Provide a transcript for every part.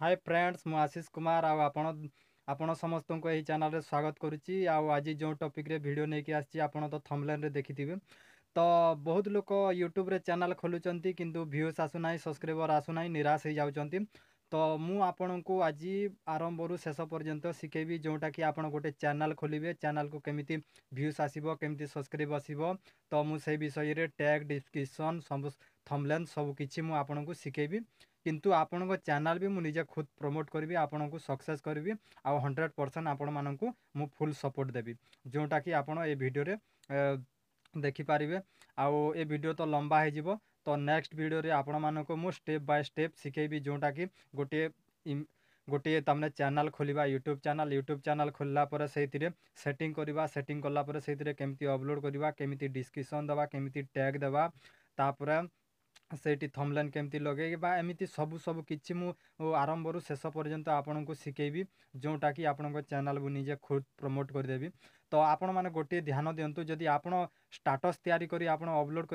Hi friends मु आशीष कुमार आपण समस्त को यही चैनल रे स्वागत करुच्ची। आज जो टॉपिक रे वीडियो नहीं आसी आपण तो थंबनेल रे देखिथिबे। तो बहुत लोग यूट्यूब रे चैनल खोलुचंती किंतु व्यूज आसुना सब्सक्राइबर आसुना निराश हो जाउचंती। तो मु आपण को आज आरंभ रु शेष पर्यंत शिखेबी जोटा कि आपण गोटे चैनल खोलिबे चैनल को केमिति व्यूज आसीबो केमिति सब्सक्राइब आसीबो। तो मु से विषय रे टैग डिस्क्रिप्शन सब थंबनेल सब किछि मु आपण को शिखेबी। किंतु आपण को चैनल भी मुझे खुद प्रमोट करी आपण को सक्सेस करी आ 100% आपण मानक मु फुल सपोर्ट देवी जोटा कि आपण ए वीडियो रे देखिपारे। आउ ए वीडियो तो लंबा हो तो नेक्स्ट वीडियो रे आपण मानक मु स्टेप बाय स्टेप शिखेबी जोटा कि गोटे गोटे तमने चैनल खोलिबा यूट्यूब चैनल खोलला पर से सेटिंग करवा सेटिंग कला पर से केमिति अपलोड करवा केमिति डिस्क्रिप्शन दवा केमिति टैग देवा तापर सेठी थंबनेल केमती लगेबा एमिति सब सब किछि मु आरंभ रु शेष पर्यंत आपन को सिखेबी जोटा कि आपन को चैनल बु निजे खुद प्रमोट कर देबी। तो आपण माने गोटे ध्यान दियंतु जदि आपण स्टेटस तैयारी करी आपण अपलोड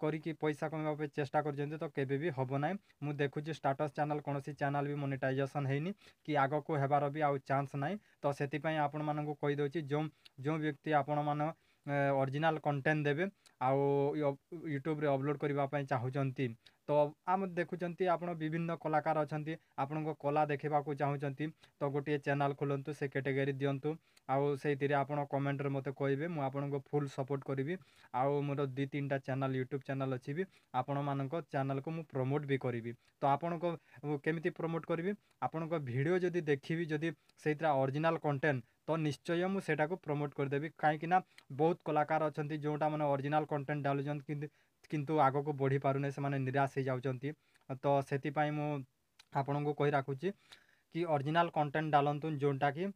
करी कि पैसा कमाबा पे चेष्टा कर जंते तो केबे भी हबो नै। मु देखुची स्टेटस चैनल कोनोसी चैनल भी मोनेटाइजेशन हेनी कि आगो को हेबार भी आउ चांस नै। तो सेति पई आपण मानन को कहि दोची जो जो व्यक्ति आपण मान ओरिजिनल कंटेंट देबे आउ यूट्यूब रे अपलोड करने चाहूँगी। तो आम देखुं आप विभिन्न कलाकार अच्छा आपण को कला देखा चाहूँगी तो गोटे चैनल खोलतु से कैटेगरी दिंतु आउ से आप कमेंट मत कहे मुझे फुल सपोर्ट करी। आउ मोर 2-3टा चैनल यूट्यूब चैनल अच्छी भी आपण मान चैनल को मु प्रमोट भी करी। तो आपण को केमिति प्रमोट करी आपण को वीडियो जदि देखी जदि से ओरिजिनल कंटेंट तो निश्चय मुझे को प्रमोट करदेवी कहीं बहुत कलाकार अच्छा जोटा मैंने ओरिजिनल कंटेंट डालुन किंतु आग को बढ़ी पारे से निराश हो जाती। तो से आपण को कही रखुची कि ओरिजिनल कंटेंट डालतु जोटा कि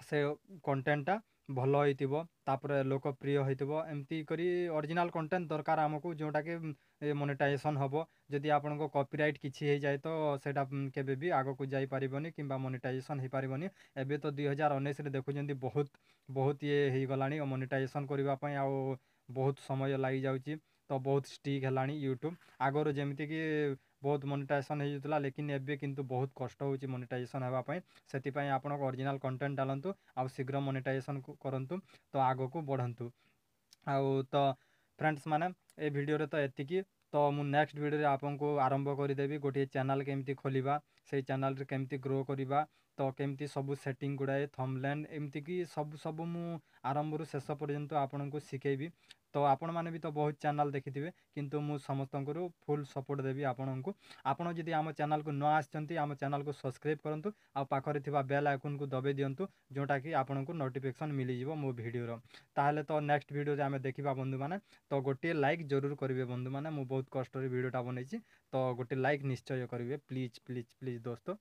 से कंटेंटा भल होपर लोकप्रिय होती एमती करी ओरिजिनल कंटेंट दरकार आमको जोटा कि मोनेटाइजेशन हम जदि आपण को कॉपीराइट किसी हो जाए तो सेटा केबे भी आग को जाई पारिबनी किंबा मोनेटाइजेशन हो पारिबनी। एबे तो 2019 रे देखुछंती बहुत बहुत ये हो गलानी मोनेटाइजेशन करने आउ बहुत समय लगी जाउची। तो बहुत स्टिक है यूट्यूब आगर जमीती कि बहुत मोनेटाइजेशन हो जाता लेकिन एबे किंतु बहुत कष्ट होची मोनेटाइजेशन होगापाई से आपण ओरिजिनल कंटेंट डालतु आ शीघ्र मोनेटाइजेशन करंतु तो आग को बढ़ंतु। आउ तो फ्रेंड्स माने ए वीडियो रे तो एतिकी। तो मु नेक्स्ट वीडियो रे आपन को आरंभ करदेवी गोटे चैनल केमती खोलिबा से चैनल रे केमती ग्रो करिबा तो केमती सब सेटिंग गुड़ाए थंबनेल एमती कि सब सब मु आरंभ रु शेष पर्यंत आपन को सिखेबी। तो आपण माने भी तो बहुत चैनल देखिथिबे किंतु मु समस्त को फुल सपोर्ट देवी आपण को। आपण जदि आम चैनल को न आछंती आम चैनल को सब्सक्राइब करंतु आ पाखरे थिबा बेल आइकन को दबे दियंतु जोटा कि आपण को नोटिफिकेशन मिली जिवो मो वीडियो रो। ताहले तो नेक्स्ट वीडियो रे आमे देखिबा बंधु माने तो गोटे लाइक जरूर करिवे बंधु माने मु बहुत कष्ट रे वीडियोटा बनैछि तो गोटे लाइक निश्चय करिवे प्लीज प्लीज प्लीज दोस्तों।